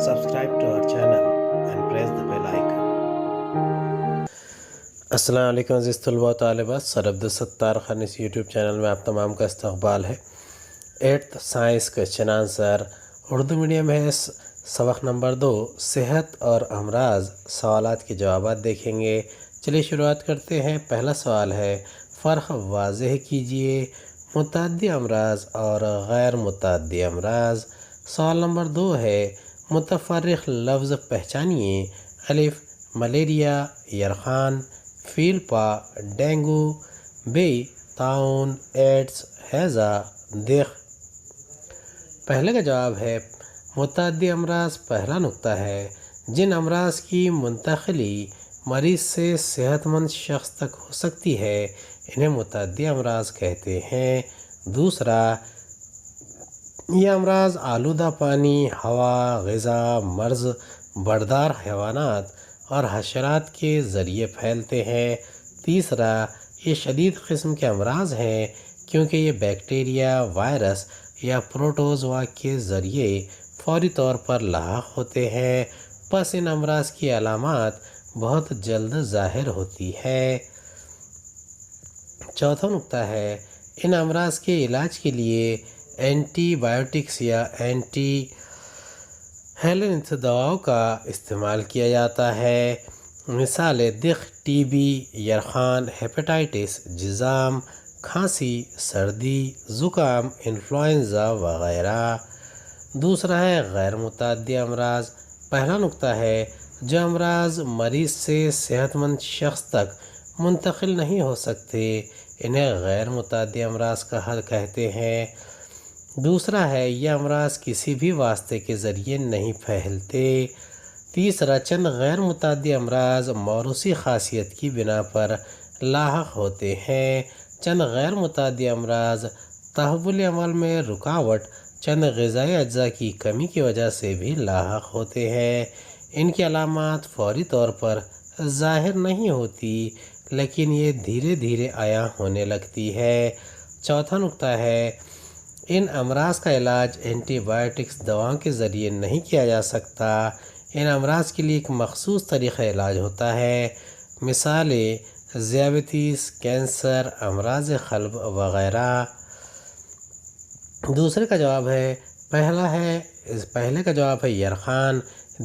subscribe to our channel and press the bell icon. السلام علیکم عزیز طلباء و طالبات، سر عبدالستار خان اس یوٹیوب چینل میں آپ تمام کا استقبال ہے۔ 8th science question answer Urdu medium ہے، سبق نمبر 2 صحت اور امراض، سوالات کے جوابات دیکھیں گے۔ چلیے شروعات کرتے ہیں۔ پہلا سوال ہے، فرق واضح کیجئے متعدی امراض اور غیر متعدی امراض۔ سوال نمبر 2 ہے، متفرق لفظ پہچانیے۔ الف ملیریا، یرخان، فیلپا، ڈینگو، بی طاعون، ایڈز، ہیضہ، دق۔ پہلے کا جواب ہے متعدی امراض۔ پہلا نقطہ ہے، جن امراض کی منتقلی مریض سے صحت مند شخص تک ہو سکتی ہے انہیں متعدی امراض کہتے ہیں۔ دوسرا، یہ امراض آلودہ پانی، ہوا، غذا، مرض بردار حیوانات اور حشرات کے ذریعے پھیلتے ہیں۔ تیسرا، یہ شدید قسم کے امراض ہیں کیونکہ یہ بیکٹیریا، وائرس یا پروٹوزوا کے ذریعے فوری طور پر لاحق ہوتے ہیں، پس ان امراض کی علامات بہت جلد ظاہر ہوتی ہے۔ چوتھا نقطہ ہے، ان امراض کے علاج کے لیے اینٹی بائیوٹکس یا اینٹی ہیلنس دواؤں کا استعمال کیا جاتا ہے۔ مثال دق، ٹی بی، یرخان، ہیپاٹائٹس، جذام، کھانسی، سردی، زکام، انفلوئنزا وغیرہ۔ دوسرا ہے غیر متعدی امراض۔ پہلا نقطہ ہے، جو امراض مریض سے صحت مند شخص تک منتقل نہیں ہو سکتے انہیں غیر متعدی امراض کہتے ہیں۔ دوسرا ہے، یہ امراض کسی بھی واسطے کے ذریعے نہیں پھیلتے۔ تیسرا، چند غیر متعدی امراض موروثی خاصیت کی بنا پر لاحق ہوتے ہیں۔ چند غیر متعدی امراض تحول عمل میں رکاوٹ، چند غذائی اجزاء کی کمی کی وجہ سے بھی لاحق ہوتے ہیں۔ ان کی علامات فوری طور پر ظاہر نہیں ہوتی لیکن یہ دھیرے دھیرے عیاں ہونے لگتی ہے۔ چوتھا نقطہ ہے، ان امراض کا علاج اینٹی بائیوٹکس دواؤں کے ذریعے نہیں کیا جا سکتا۔ ان امراض کے لیے ایک مخصوص طریقہ علاج ہوتا ہے، مثال ذیابیطس، کینسر، امراض قلب وغیرہ۔ دوسرے کا جواب ہے، پہلے کا جواب ہے یرخان،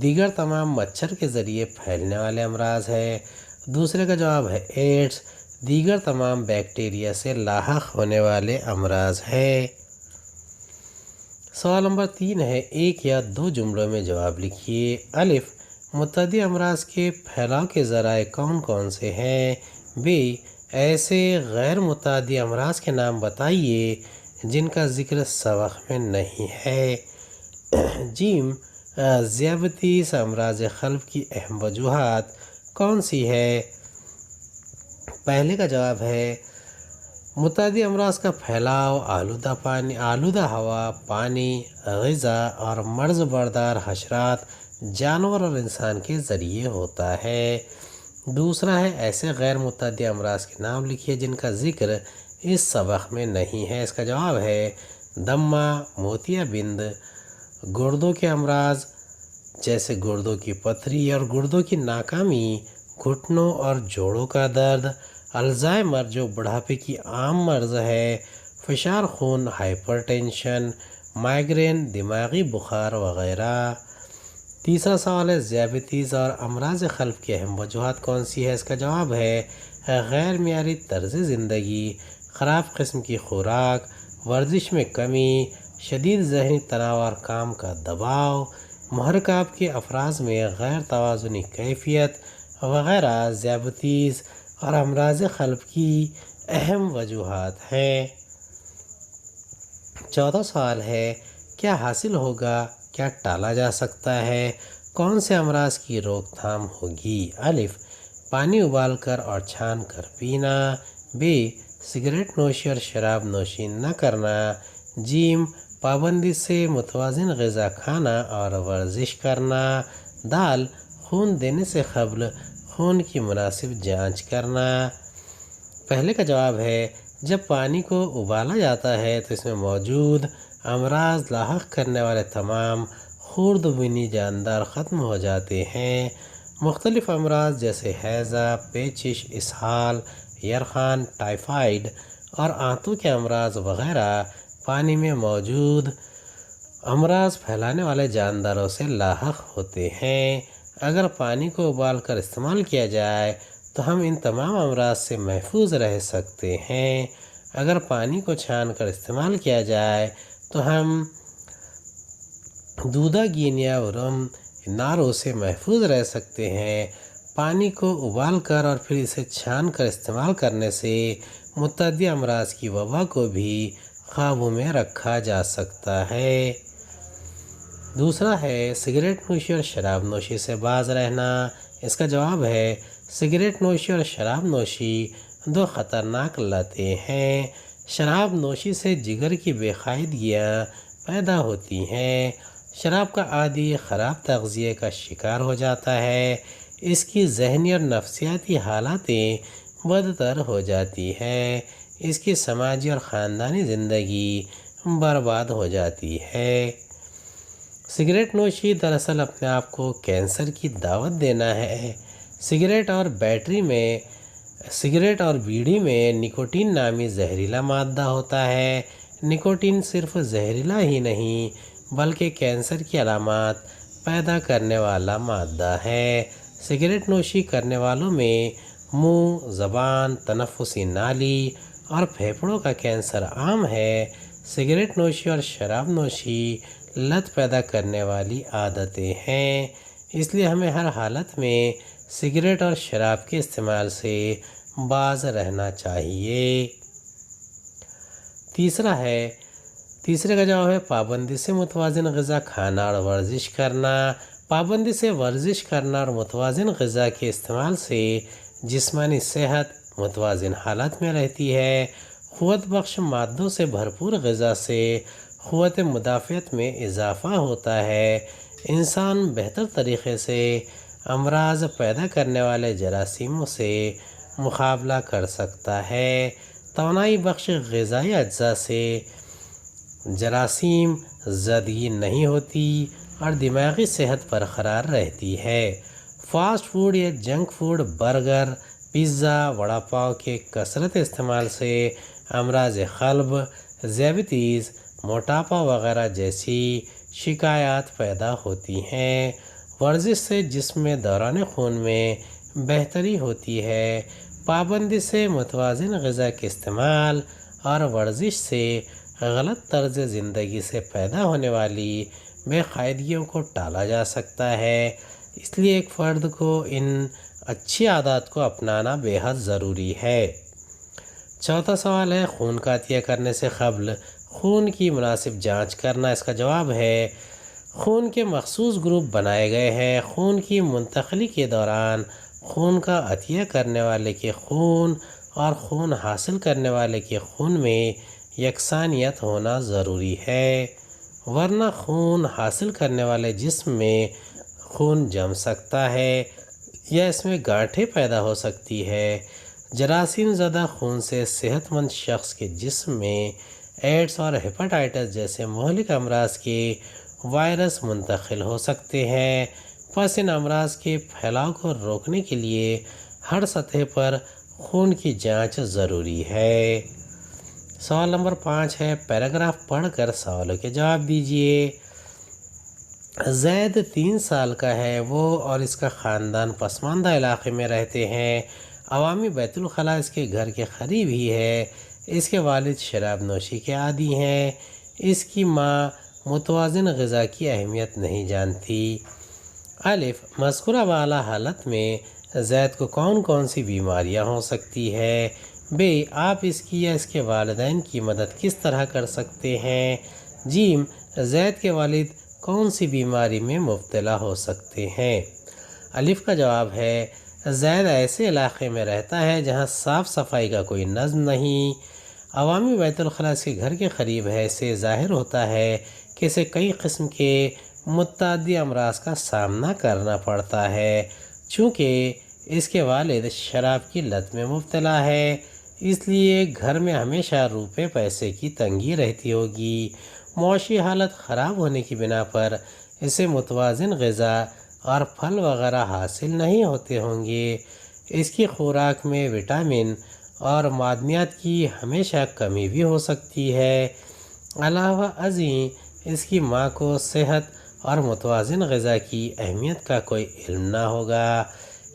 دیگر تمام مچھر کے ذریعے پھیلنے والے امراض ہے۔ دوسرے کا جواب ہے ایڈز، دیگر تمام بیکٹیریا سے لاحق ہونے والے امراض ہے۔ سوال نمبر 3 ہے، ایک یا دو جملوں میں جواب لکھیے۔ الف متعدی امراض کے پھیلاؤ کے ذرائع کون کون سے ہیں؟ بی ایسے غیر متعدی امراض کے نام بتائیے جن کا ذکر سبق میں نہیں ہے۔ جیم ذیابیطس امراض قلب کی اہم وجوہات کون سی ہے؟ پہلے کا جواب ہے متعدی امراض کا پھیلاؤ آلودہ ہوا، پانی، غذا اور مرض بردار حشرات، جانور اور انسان کے ذریعے ہوتا ہے۔ دوسرا ہے، ایسے غیر متعدی امراض کے نام لکھیے جن کا ذکر اس سبق میں نہیں ہے۔ اس کا جواب ہے دمہ، موتیا بند، گردوں کے امراض جیسے گردوں کی پتھری اور گردوں کی ناکامی، گھٹنوں اور جوڑوں کا درد، الزائمر جو بڑھاپے کی عام مرض ہے، فشار خون، ہائپر ٹینشن، مائیگرین، دماغی بخار وغیرہ۔ تیسرا سوال ہے، ذیابیطس اور امراض قلب کی اہم وجوہات کون سی ہے؟ اس کا جواب ہے غیر معیاری طرز زندگی، خراب قسم کی خوراک، ورزش میں کمی، شدید ذہنی تناؤ اور کام کا دباؤ، محرکات کے افراز میں غیر توازنی کیفیت وغیرہ ذیابیطس اور امراض قلب کی اہم وجوہات ہیں۔ چوتھا سوال ہے، کیا حاصل ہوگا، کیا ٹالا جا سکتا ہے، کون سے امراض کی روک تھام ہوگی؟ الف پانی ابال کر اور چھان کر پینا، بی سگریٹ نوشی اور شراب نوشی نہ کرنا، جیم پابندی سے متوازن غذا کھانا اور ورزش کرنا، دال خون دینے سے قبل خون کی مناسب جانچ کرنا۔ پہلے کا جواب ہے، جب پانی کو ابالا جاتا ہے تو اس میں موجود امراض لاحق کرنے والے تمام خرد بینی جاندار ختم ہو جاتے ہیں۔ مختلف امراض جیسے ہیضہ، پیچش، اسہال، یرخان، ٹائفائیڈ اور آنتوں کے امراض وغیرہ پانی میں موجود امراض پھیلانے والے جانداروں سے لاحق ہوتے ہیں۔ اگر پانی کو ابال کر استعمال کیا جائے تو ہم ان تمام امراض سے محفوظ رہ سکتے ہیں۔ اگر پانی کو چھان کر استعمال کیا جائے تو ہم دودہ گینیا ورم ناروں سے محفوظ رہ سکتے ہیں۔ پانی کو ابال کر اور پھر اسے چھان کر استعمال کرنے سے متعدی امراض کی وبا کو بھی قابو میں رکھا جا سکتا ہے۔ دوسرا ہے سگریٹ نوشی اور شراب نوشی سے باز رہنا۔ اس کا جواب ہے سگریٹ نوشی اور شراب نوشی دو خطرناک لتیں ہیں۔ شراب نوشی سے جگر کی بے قاعدگیاں پیدا ہوتی ہیں۔ شراب کا عادی خراب تغذیے کا شکار ہو جاتا ہے۔ اس کی ذہنی اور نفسیاتی حالتیں بدتر ہو جاتی ہیں۔ اس کی سماجی اور خاندانی زندگی برباد ہو جاتی ہے۔ سگریٹ نوشی دراصل اپنے آپ کو کینسر کی دعوت دینا ہے۔ سگریٹ اور بیڑی میں نکوٹین نامی زہریلا مادہ ہوتا ہے۔ نکوٹین صرف زہریلا ہی نہیں بلکہ کینسر کی علامات پیدا کرنے والا مادہ ہے۔ سگریٹ نوشی کرنے والوں میں منہ، زبان، تنفسی نالی اور پھیپھڑوں کا کینسر عام ہے۔ سگریٹ نوشی اور شراب نوشی لت پیدا کرنے والی عادتیں ہیں، اس لیے ہمیں ہر حالت میں سگریٹ اور شراب کے استعمال سے باز رہنا چاہیے۔ تیسرے کا جواب ہے پابندی سے متوازن غذا کھانا اور ورزش کرنا۔ پابندی سے ورزش کرنا اور متوازن غذا کے استعمال سے جسمانی صحت متوازن حالت میں رہتی ہے۔ قوت بخش مادوں سے بھرپور غذا سے قوت مدافعت میں اضافہ ہوتا ہے۔ انسان بہتر طریقے سے امراض پیدا کرنے والے جراثیموں سے مقابلہ کر سکتا ہے۔ توانائی بخش غذائی اجزاء سے جراثیم زدگی نہیں ہوتی اور دماغی صحت برقرار رہتی ہے۔ فاسٹ فوڈ یا junk food, burger, pizza, vada pav کے کثرت استعمال سے امراض قلب، ذیابیطس، موٹاپا وغیرہ جیسی شکایات پیدا ہوتی ہیں۔ ورزش سے جسم میں دوران خون میں بہتری ہوتی ہے۔ پابندی سے متوازن غذا کے استعمال اور ورزش سے غلط طرز زندگی سے پیدا ہونے والی بے قاعدگیوں کو ٹالا جا سکتا ہے۔ اس لیے ایک فرد کو ان اچھی عادات کو اپنانا بے حد ضروری ہے۔ چوتھا سوال ہے خون کا عطیہ کرنے سے قبل خون کی مناسب جانچ کرنا۔ اس کا جواب ہے خون کے مخصوص گروپ بنائے گئے ہیں۔ خون کی منتقلی کے دوران خون کا عطیہ کرنے والے کے خون اور خون حاصل کرنے والے کے خون میں یکسانیت ہونا ضروری ہے، ورنہ خون حاصل کرنے والے جسم میں خون جم سکتا ہے یا اس میں گانٹھیں پیدا ہو سکتی ہے۔ جراثیم زدہ خون سے صحت مند شخص کے جسم میں ایڈز اور ہیپاٹائٹس جیسے مہلک امراض کے وائرس منتقل ہو سکتے ہیں۔ پس ان امراض کے پھیلاؤ کو روکنے کے لیے ہر سطح پر خون کی جانچ ضروری ہے۔ سوال نمبر 5 ہے پیراگراف پڑھ کر سوالوں کے جواب دیجیے۔ زید 3 سال کا ہے، وہ اور اس کا خاندان پسماندہ علاقے میں رہتے ہیں۔ عوامی بیت الخلاء اس کے گھر کے قریب ہی ہے۔ اس کے والد شراب نوشی کے عادی ہیں۔ اس کی ماں متوازن غذا کی اہمیت نہیں جانتی۔ الف مذکورہ بالا حالت میں زید کو کون کون سی بیماریاں ہو سکتی ہے؟ ب آپ اس کی یا اس کے والدین کی مدد کس طرح کر سکتے ہیں؟ جیم زید کے والد کون سی بیماری میں مبتلا ہو سکتے ہیں؟ الف کا جواب ہے زید ایسے علاقے میں رہتا ہے جہاں صاف صفائی کا کوئی نظم نہیں۔ عوامی بیت الخلاء اس کے گھر کے قریب ہے، اسے ظاہر ہوتا ہے کہ اسے کئی قسم کے متعدی امراض کا سامنا کرنا پڑتا ہے۔ چونکہ اس کے والد شراب کی لت میں مبتلا ہے، اس لیے گھر میں ہمیشہ روپے پیسے کی تنگی رہتی ہوگی۔ معاشی حالت خراب ہونے کی بنا پر اسے متوازن غذا اور پھل وغیرہ حاصل نہیں ہوتے ہوں گے۔ اس کی خوراک میں وٹامن اور معدنیات کی ہمیشہ کمی بھی ہو سکتی ہے۔ علاوہ ازیں اس کی ماں کو صحت اور متوازن غذا کی اہمیت کا کوئی علم نہ ہوگا،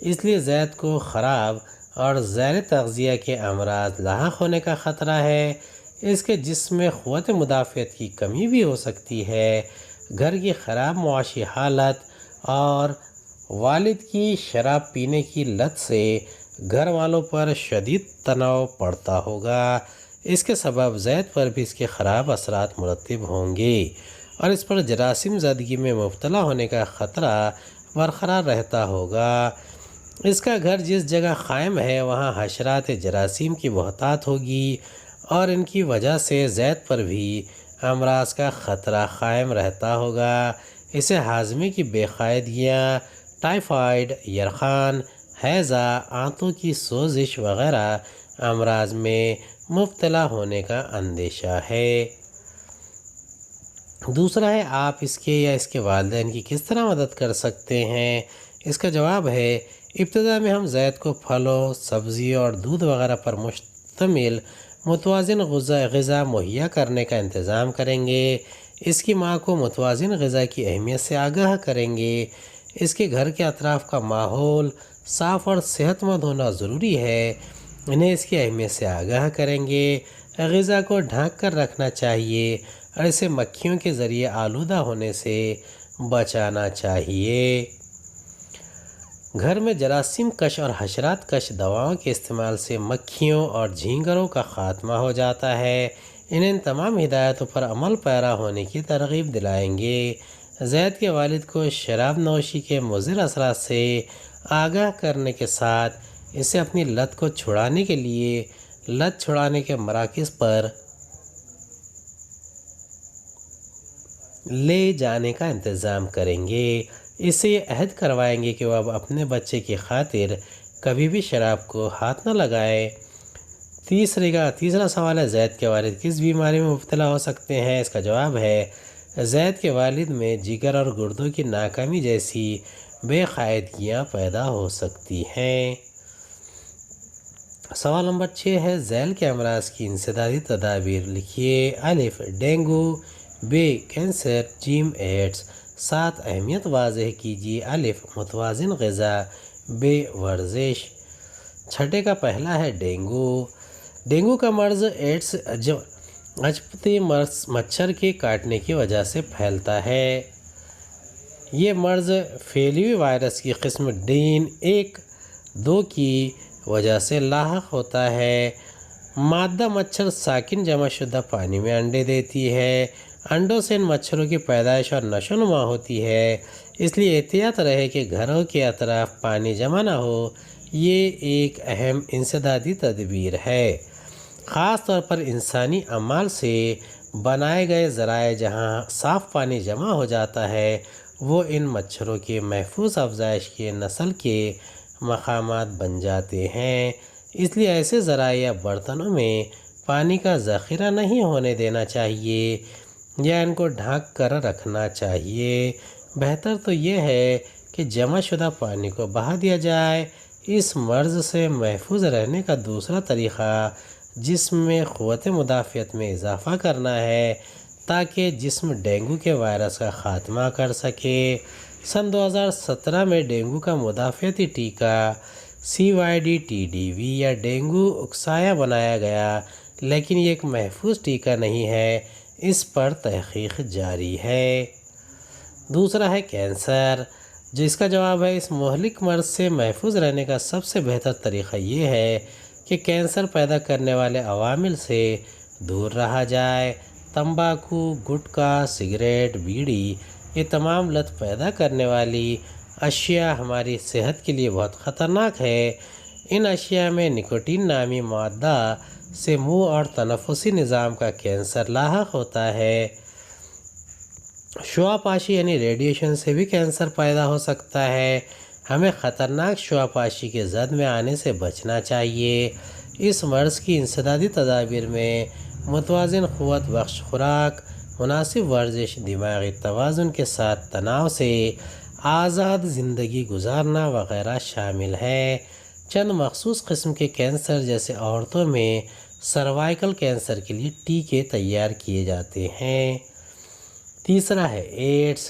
اس لیے زید کو خراب اور زیر تغذیہ کے امراض لاحق ہونے کا خطرہ ہے۔ اس کے جسم میں قوت مدافعت کی کمی بھی ہو سکتی ہے۔ گھر کی خراب معاشی حالت اور والد کی شراب پینے کی لت سے گھر والوں پر شدید تناؤ پڑتا ہوگا۔ اس کے سبب زید پر بھی اس کے خراب اثرات مرتب ہوں گے اور اس پر جراثیم زدگی میں مبتلا ہونے کا خطرہ برقرار رہتا ہوگا۔ اس کا گھر جس جگہ قائم ہے وہاں حشرات جراثیم کی بہتات ہوگی اور ان کی وجہ سے زید پر بھی امراض کا خطرہ قائم رہتا ہوگا۔ اسے ہاضمے کی بے قاعدگیاں، ٹائیفائڈ، یرقان، ہیضہ، آنتوں کی سوزش وغیرہ امراض میں مبتلا ہونے کا اندیشہ ہے۔ دوسرا ہے آپ اس کے یا اس کے والدین کی کس طرح مدد کر سکتے ہیں؟ اس کا جواب ہے ابتدا میں ہم زید کو پھلوں، سبزی اور دودھ وغیرہ پر مشتمل متوازن غذا مہیا کرنے کا انتظام کریں گے۔ اس کی ماں کو متوازن غذا کی اہمیت سے آگاہ کریں گے۔ اس کے گھر کے اطراف کا ماحول صاف اور صحت مند ہونا ضروری ہے، انہیں اس کی اہمیت سے آگاہ کریں گے۔ غذا کو ڈھانک کر رکھنا چاہیے اور اسے مکھیوں کے ذریعے آلودہ ہونے سے بچانا چاہیے۔ گھر میں جراثیم کش اور حشرات کش دواؤں کے استعمال سے مکھیوں اور جھینگروں کا خاتمہ ہو جاتا ہے۔ انہیں ان تمام ہدایتوں پر عمل پیرا ہونے کی ترغیب دلائیں گے۔ زید کے والد کو شراب نوشی کے مضر اثرات سے آگاہ کرنے کے ساتھ اسے اپنی لت کو چھڑانے کے لیے لت چھڑانے کے مراکز پر لے جانے کا انتظام کریں گے۔ اس سے یہ عہد کروائیں گے کہ وہ اب اپنے بچے کی خاطر کبھی بھی شراب کو ہاتھ نہ لگائے۔ تیسرا سوال ہے زید کے والد کس بیماری میں مبتلا ہو سکتے ہیں؟ اس کا جواب ہے زید کے والد میں جگر اور گردوں کی ناکامی جیسی بے قاعدگیاں پیدا ہو سکتی ہیں۔ سوال نمبر 6 ہے ذیل کے امراض کی انسدادی تدابیر لکھیے۔ الف ڈینگو، ب کینسر، جیم ایڈز۔ 7 اہمیت واضح کیجیے۔ الف متوازن غذا، ب ورزش۔ 6 کا پہلا ہے ڈینگو۔ ڈینگو کا مرض ایڈز اجپتی مچھر کے کاٹنے کی وجہ سے پھیلتا ہے۔ یہ مرض پھیلی ہوئی وائرس کی قسم ڈین 1-2 کی وجہ سے لاحق ہوتا ہے۔ مادہ مچھر ساکن جمع شدہ پانی میں انڈے دیتی ہے۔ انڈوں سے ان مچھروں کی پیدائش اور نشو و نما ہوتی ہے، اس لیے احتیاط رہے کہ گھروں کے اطراف پانی جمع نہ ہو۔ یہ ایک اہم انسدادی تدبیر ہے، خاص طور پر انسانی اعمال سے بنائے گئے ذرائع جہاں صاف پانی جمع ہو جاتا ہے وہ ان مچھروں کے محفوظ افزائش کے نسل کے مقامات بن جاتے ہیں۔ اس لیے ایسے ذرائع یا برتنوں میں پانی کا ذخیرہ نہیں ہونے دینا چاہیے یا ان کو ڈھانک کر رکھنا چاہیے۔ بہتر تو یہ ہے کہ جمع شدہ پانی کو بہا دیا جائے۔ اس مرض سے محفوظ رہنے کا دوسرا طریقہ جسم میں قوت مدافعت میں اضافہ کرنا ہے تاکہ جسم ڈینگو کے وائرس کا خاتمہ کر سکے۔ سن 2017 میں ڈینگو کا مدافعتی ٹیکہ CYD-TDV یا ڈینگو اکسایا بنایا گیا، لیکن یہ ایک محفوظ ٹیکہ نہیں ہے، اس پر تحقیق جاری ہے۔ دوسرا ہے کینسر، جس کا جواب ہے اس مہلک مرض سے محفوظ رہنے کا سب سے بہتر طریقہ یہ ہے کہ کینسر پیدا کرنے والے عوامل سے دور رہا جائے۔ تمباکو، گٹکا، سگریٹ، بیڑی، یہ تمام لت پیدا کرنے والی اشیاء ہماری صحت کے لیے بہت خطرناک ہے۔ ان اشیاء میں نکوٹین نامی مادہ سے منہ اور تنفسی نظام کا کینسر لاحق ہوتا ہے۔ شعاع پاشی یعنی ریڈیشن سے بھی کینسر پیدا ہو سکتا ہے۔ ہمیں خطرناک شعاع پاشی کے زد میں آنے سے بچنا چاہیے۔ اس مرض کی انسدادی تدابیر میں متوازن قوت بخش خوراک، مناسب ورزش دماغی توازن کے ساتھ تناؤ سے آزاد زندگی گزارنا وغیرہ شامل ہے۔ چند مخصوص قسم کے کینسر جیسے عورتوں میں سروائیکل کینسر کے لیے ٹیکے تیار کیے جاتے ہیں۔ تیسرا ہے ایڈز۔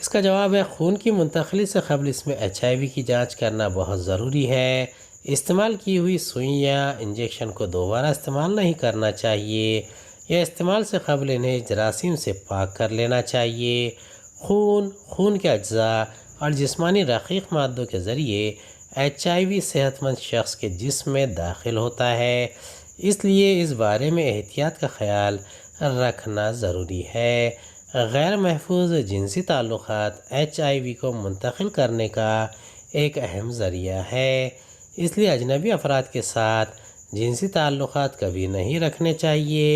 اس کا جواب ہے خون کی منتقلی سے قبل اس میں HIV کی جانچ کرنا بہت ضروری ہے۔ استعمال کی ہوئی سوئی یا انجیکشن کو دوبارہ استعمال نہیں کرنا چاہیے یا استعمال سے قبل انہیں جراثیم سے پاک کر لینا چاہیے۔ خون کے اجزاء اور جسمانی رقیق مادوں کے ذریعے HIV صحت مند شخص کے جسم میں داخل ہوتا ہے، اس لیے اس بارے میں احتیاط کا خیال رکھنا ضروری ہے۔ غیر محفوظ جنسی تعلقات HIV کو منتقل کرنے کا ایک اہم ذریعہ ہے، اس لیے اجنبی افراد کے ساتھ جنسی تعلقات کبھی نہیں رکھنے چاہیے۔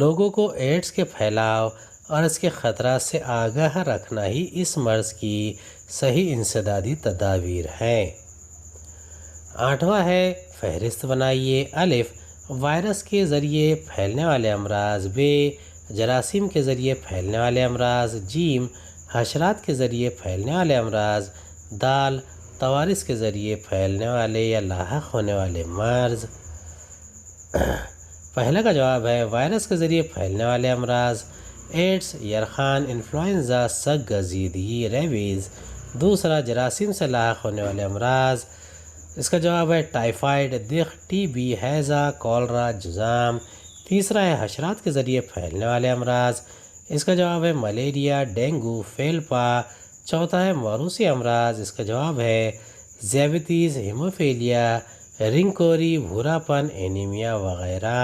لوگوں کو ایڈز کے پھیلاؤ اور اس کے خطرات سے آگاہ رکھنا ہی اس مرض کی صحیح انسدادی تدابیر ہیں۔ 8واں ہے فہرست بنائیے۔ الف وائرس کے ذریعے پھیلنے والے امراض، ب جراثیم کے ذریعے پھیلنے والے امراض، جیم حشرات کے ذریعے پھیلنے والے امراض، دال توارث کے ذریعے پھیلنے والے یا لاحق ہونے والے مرض۔ پہلا کا جواب ہے وائرس کے ذریعے پھیلنے والے امراض، ایڈز، یرخان، انفلوئنزا، سگ گزیدگی، ریبیز۔ دوسرا جراثیم سے لاحق ہونے والے امراض، اس کا جواب ہے ٹائیفائڈ، دق، TB، ہیضہ، کولرا، جذام۔ تیسرا ہے حشرات کے ذریعے پھیلنے والے امراض، اس کا جواب ہے ملیریا، ڈینگو، فیلپا۔ چوتھا ہے موروثی امراض، اس کا جواب ہے ذیابیطیز، ہیموفیلیا، رنگ کوری، بھورا پن، اینیمیا وغیرہ۔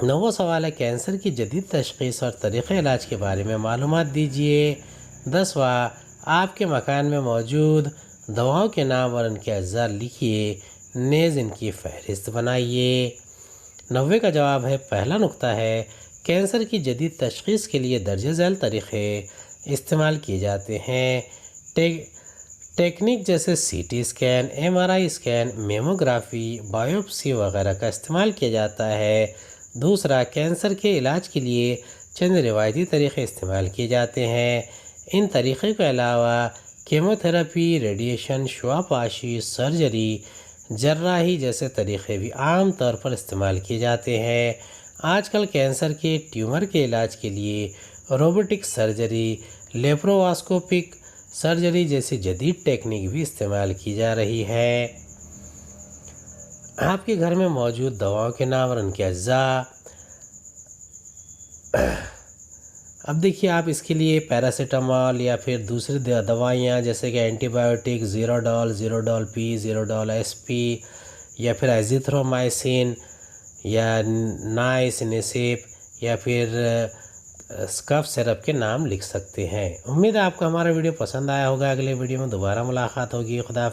9واں سوال ہے کینسر کی جدید تشخیص اور طریقہ علاج کے بارے میں معلومات دیجیے۔ 10واں آپ کے مکان میں موجود دواؤں کے نام اور ان کے اجزاء لکھیے، نیز ان کی فہرست بنائیے۔ 90 کا جواب ہے پہلا نقطہ ہے کینسر کی جدید تشخیص کے لیے درج ذیل طریقے استعمال کیے جاتے ہیں۔ ٹیکنیک جیسے CT scan, MRI scan, mammography, biopsy وغیرہ کا استعمال کیا جاتا ہے۔ دوسرا کینسر کے علاج کے لیے چند روایتی طریقے استعمال کیے جاتے ہیں۔ ان طریقے کے علاوہ کیموتھراپی، ریڈیشن، شعاع پاشی، سرجری، جراحی جیسے طریقے بھی عام طور پر استعمال کیے جاتے ہیں۔ آج کل کینسر کے ٹیومر کے علاج کے لیے روبوٹک سرجری، لیپرواسکوپک سرجری جیسی جدید ٹیکنیک بھی استعمال کی جا رہی ہے۔ آپ کے گھر میں موجود دواؤں کے نام اور ان کے اجزاء۔ اب دیکھیے آپ اس کے لیے پیراسیٹامول یا پھر دوسری دوائیاں جیسے کہ اینٹی بایوٹک، زیروڈال پی، زیروڈال SP یا پھر ایزیتھرومائسین یا نائسینسیپ یا پھر کف سرپ کے نام لکھ سکتے ہیں۔ امید ہے آپ کو ہمارا ویڈیو پسند آیا ہوگا۔ اگلے ویڈیو میں دوبارہ ملاقات ہوگی۔ خدا